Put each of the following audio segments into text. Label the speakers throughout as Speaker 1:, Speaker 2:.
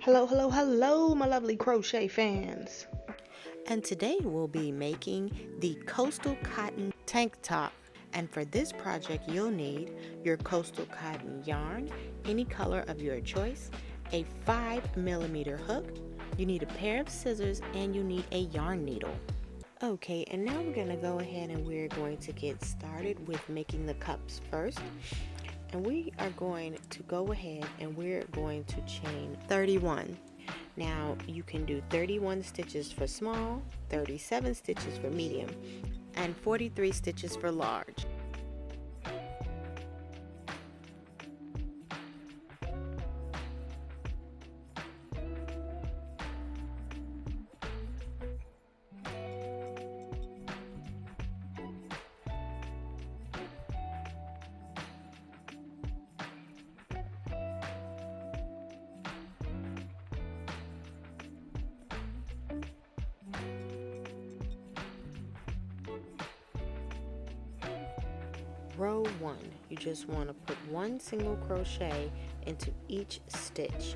Speaker 1: Hello, hello, hello, my lovely crochet fans.
Speaker 2: And today we'll be making the coastal cotton tank top. And for this project, you'll need your coastal cotton yarn, any color of your choice, a 5mm hook, you need a pair of scissors, and you need a yarn needle. Okay, and now we're going to go ahead and we're going to get started with making the cups first. And we are going to go ahead and we're going to chain 31. Now you can do 31 stitches for small, 37 stitches for medium, and 43 stitches for large. Row 1, you just want to put one single crochet into each stitch.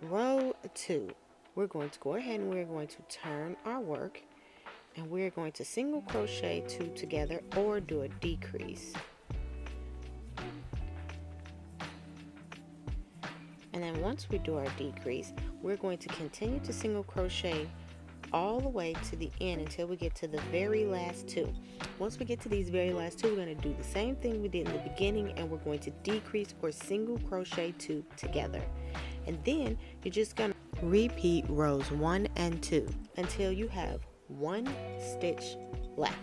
Speaker 2: Row 2, we're going to go ahead and we're going to turn our work, and we're going to single crochet 2 together or do a decrease. And then once we do our decrease, we're going to continue to single crochet all the way to the end until we get to the very last 2. Once we get to these very last 2, we're going to do the same thing we did in the beginning, and we're going to decrease or single crochet 2 together. And then you're just going to repeat rows 1 and 2 until you have 1 stitch left.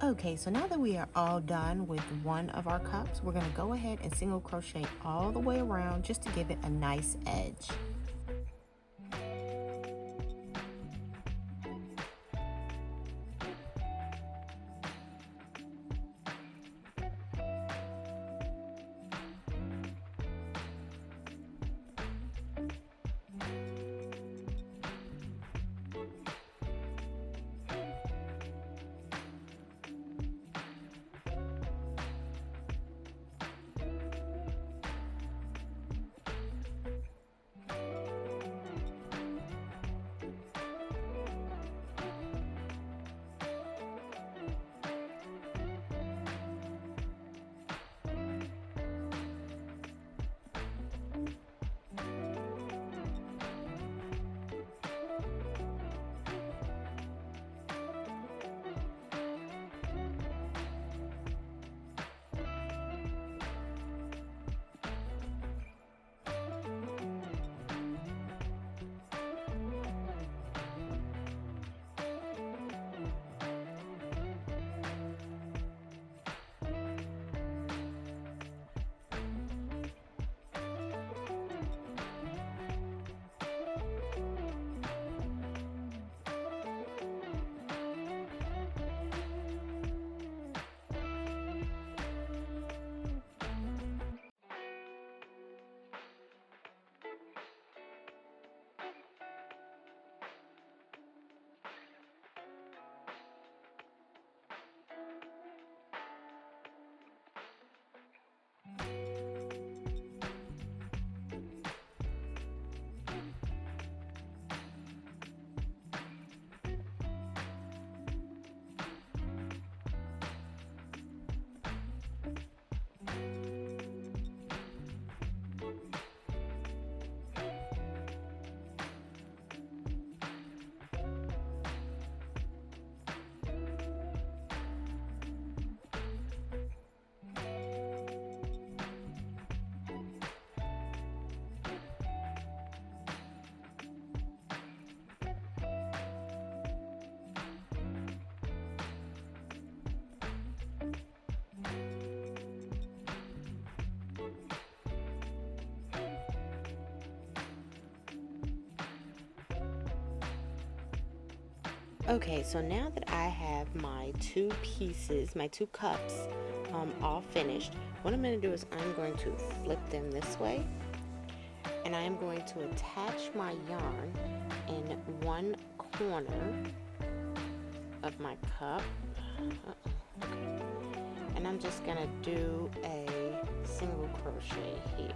Speaker 2: Okay, so now that we are all done with one of our cups, we're going to go ahead and single crochet all the way around just to give it a nice edge. Okay, so now that I have my two pieces, my two cups, all finished, what I'm going to do is I'm going to flip them this way, and I am going to attach my yarn in one corner of my cup. Okay. And I'm just going to do a single crochet here.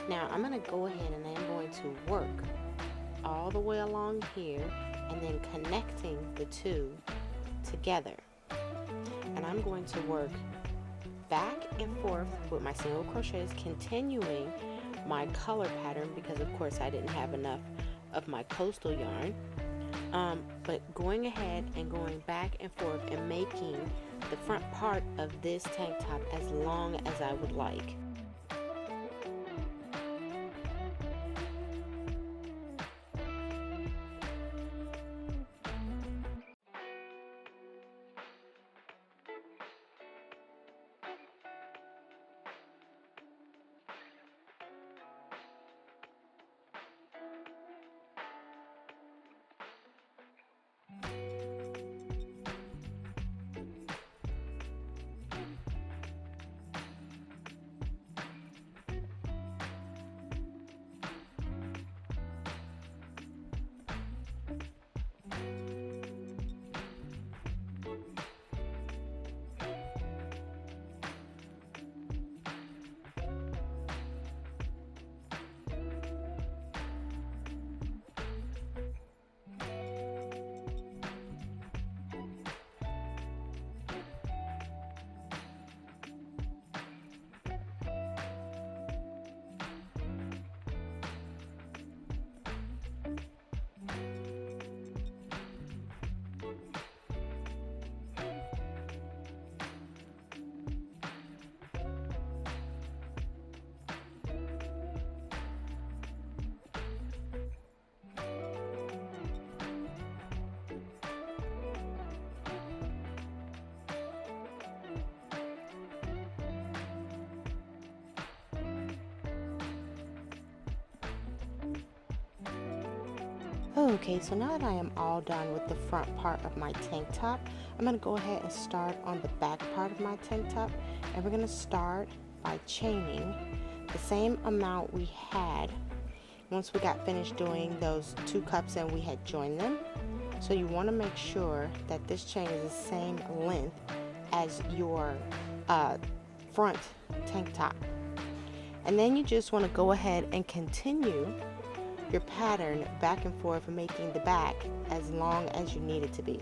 Speaker 2: Now I'm going to go ahead and I'm going to work all the way along here and then connecting the two together. And I'm going to work back and forth with my single crochets, continuing my color pattern because of course I didn't have enough of my coastal yarn, but going ahead and going back and forth and making the front part of this tank top as long as I would like. Okay, so now that I am all done with the front part of my tank top, I'm going to go ahead and start on the back part of my tank top, and we're going to start by chaining the same amount we had once we got finished doing those 2 cups and we had joined them. So you want to make sure that this chain is the same length as your front tank top. And then you just want to go ahead and continue your pattern back and forth, making the back as long as you need it to be.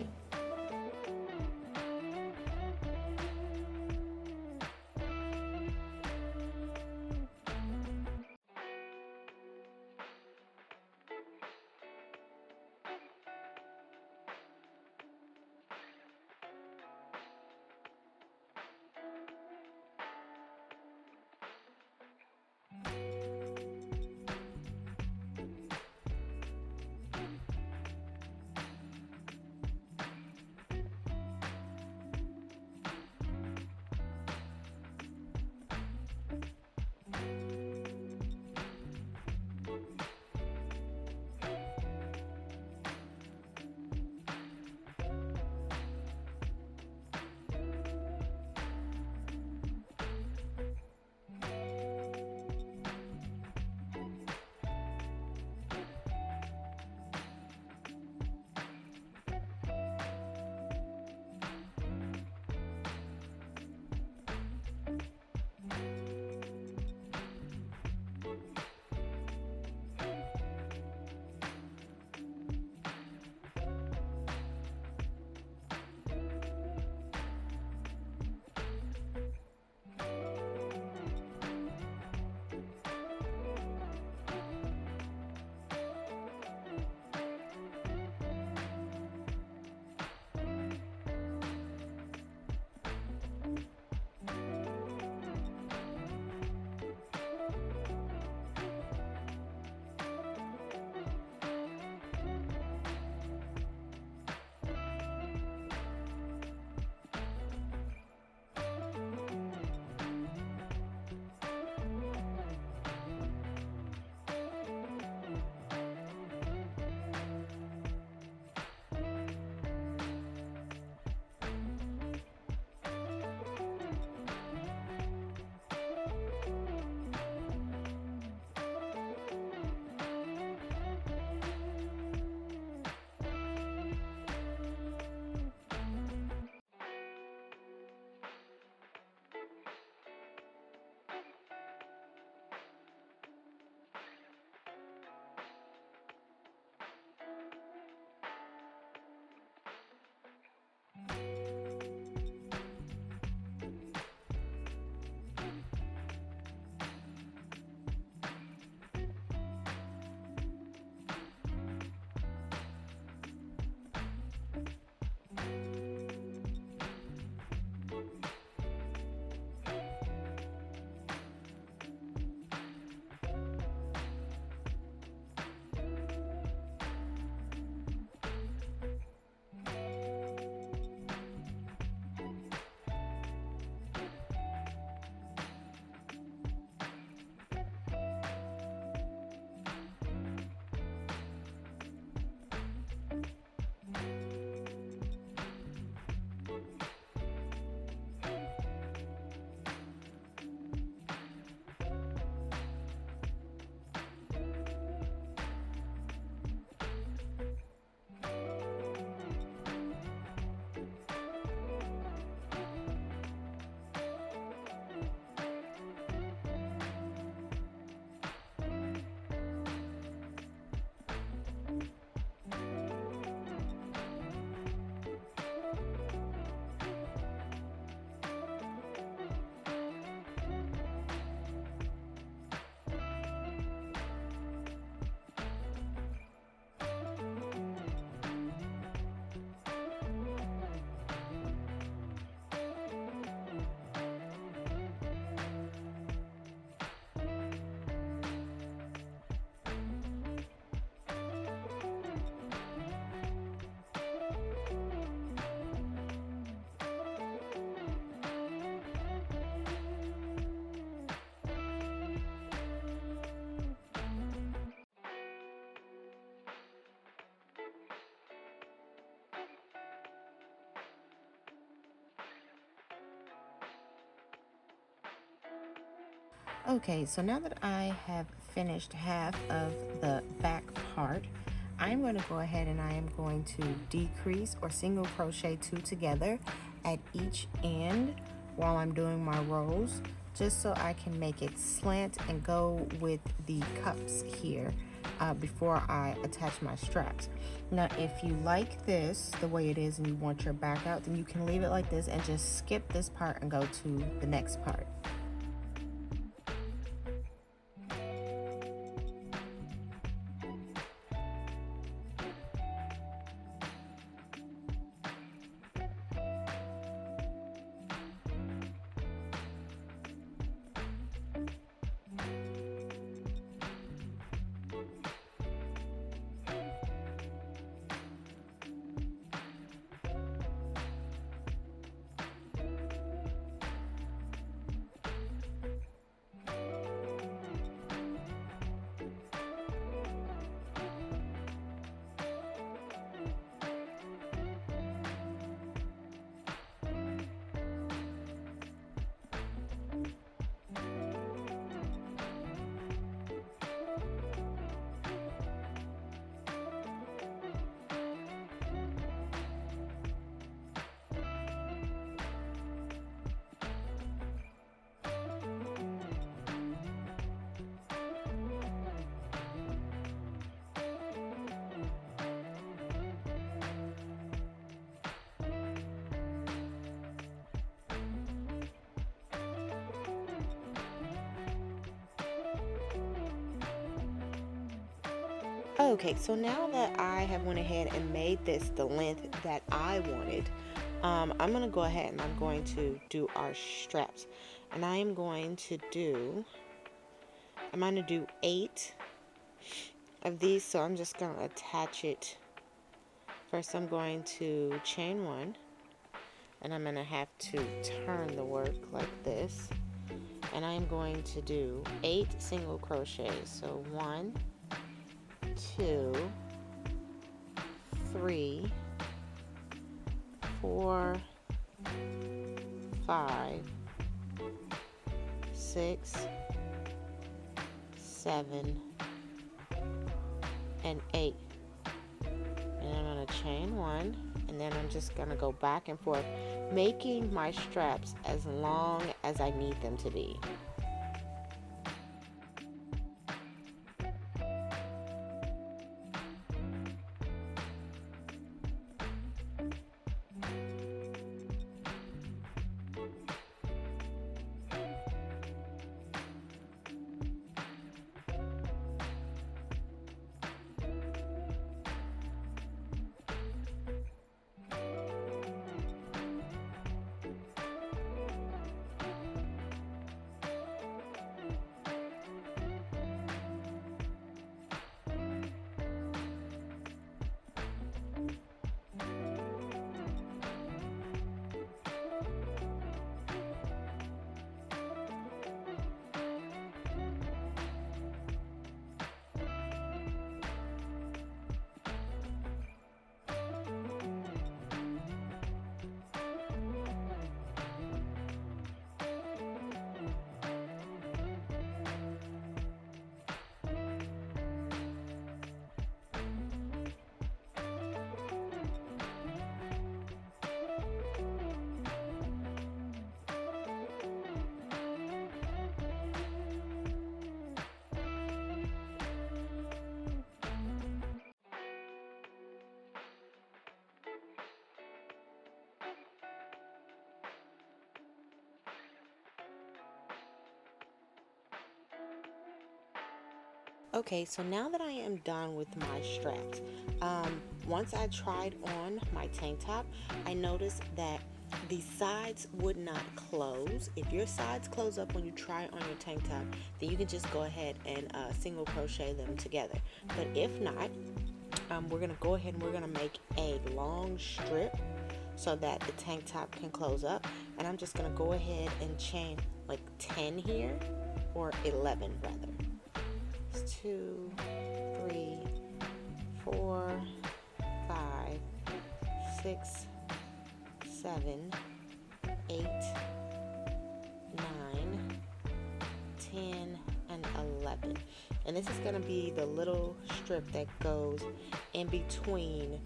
Speaker 2: Okay, so now that I have finished half of the back part, I'm going to go ahead and I am going to decrease or single crochet 2 together at each end while I'm doing my rows, just so I can make it slant and go with the cups here before I attach my straps. Now, if you like this the way it is and you want your back out, then you can leave it like this and just skip this part and go to the next part. Okay, so now that I have went ahead and made this the length that I wanted, I'm going to go ahead and I'm going to do our straps. And I'm going to do 8 of these, so I'm just going to attach it. First I'm going to chain 1, and I'm going to have to turn the work like this. And I'm going to do 8 single crochets. So 1, 2, 3, 4, 5, 6, 7, and 8. And I'm going to chain 1, and then I'm just going to go back and forth, making my straps as long as I need them to be. Okay, so now that I am done with my straps, once I tried on my tank top, I noticed that the sides would not close. If your sides close up when you try on your tank top, then you can just go ahead and single crochet them together. But if not, we're going to go ahead and we're going to make a long strip so that the tank top can close up. And I'm just going to go ahead and chain like 10 here, or 11 rather. 2, 3, 4, 5, 6, 7, 8, 9, 10, 11. And this is going to be the little strip that goes in between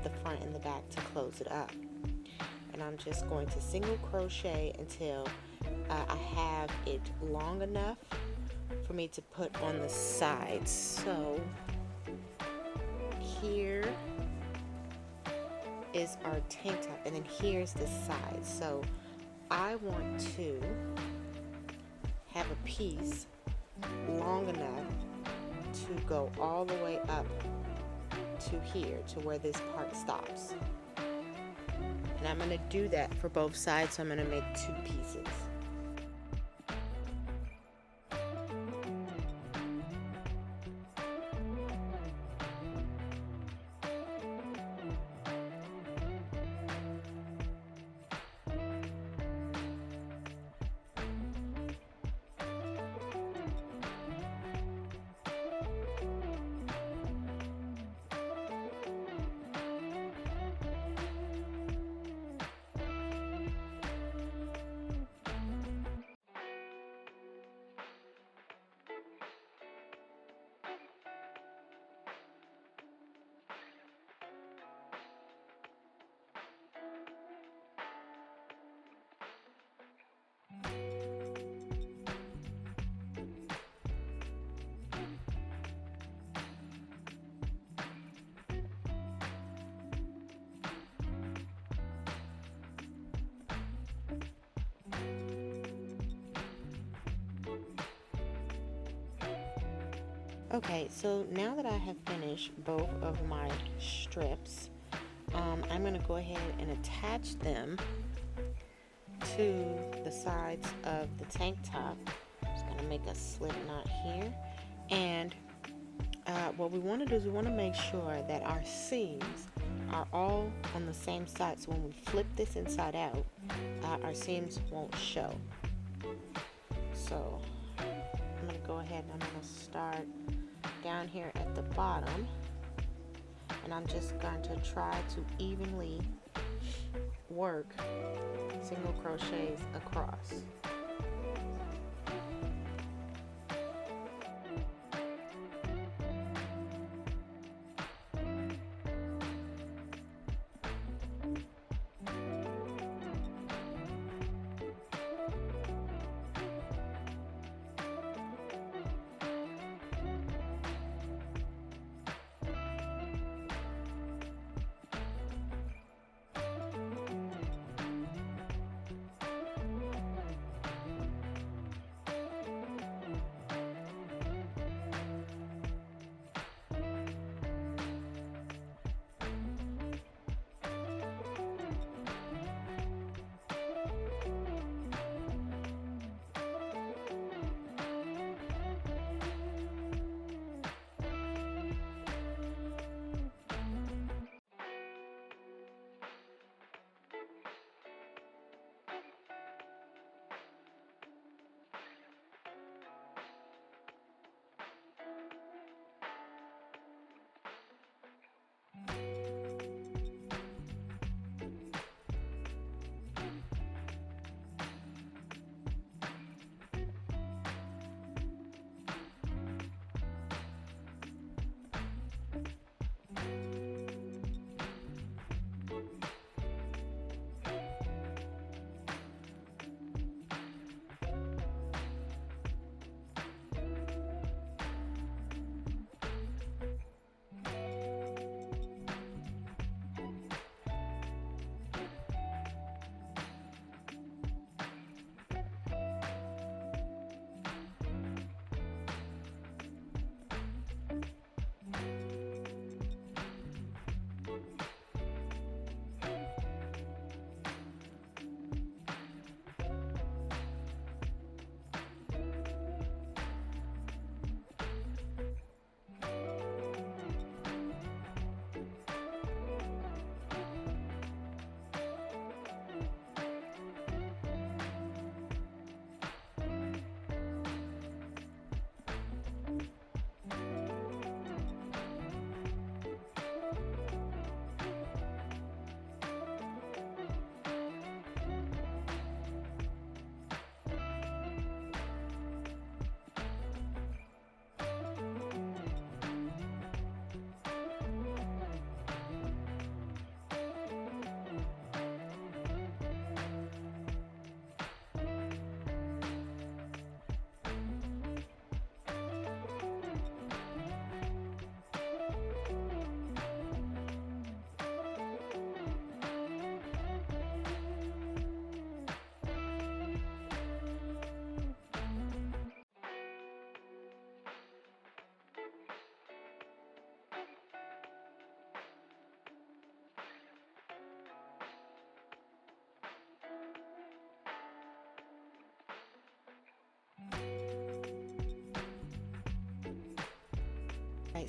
Speaker 2: the front and the back to close it up. And I'm just going to single crochet until I have it long enough for me to put on the sides. So here is our tank top, and then here's the side. So I want to have a piece long enough to go all the way up to here, to where this part stops. And I'm going to do that for both sides, so I'm going to make 2 pieces. Okay, so now that I have finished both of my strips, I'm going to go ahead and attach them to the sides of the tank top. I'm just going to make a slip knot here. And what we want to do is we want to make sure that our seams are all on the same side. So when we flip this inside out, our seams won't show. So I'm going to go ahead and I'm going to start down here at the bottom, and I'm just going to try to evenly work single crochets across.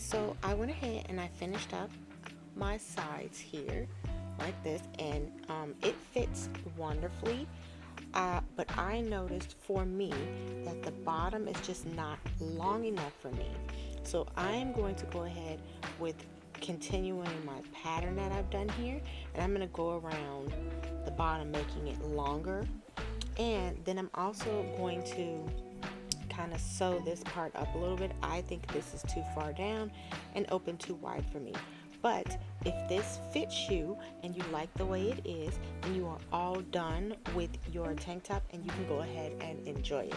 Speaker 2: so I went ahead and I finished up my sides here like this, and it fits wonderfully. But I noticed for me that the bottom is just not long enough for me. So I'm going to go ahead with continuing my pattern that I've done here, and I'm going to go around the bottom making it longer. And then I'm also going to kind of sew this part up a little bit. I think this is too far down and open too wide for me. But if this fits you and you like the way it is, then you are all done with your tank top and you can go ahead and enjoy it.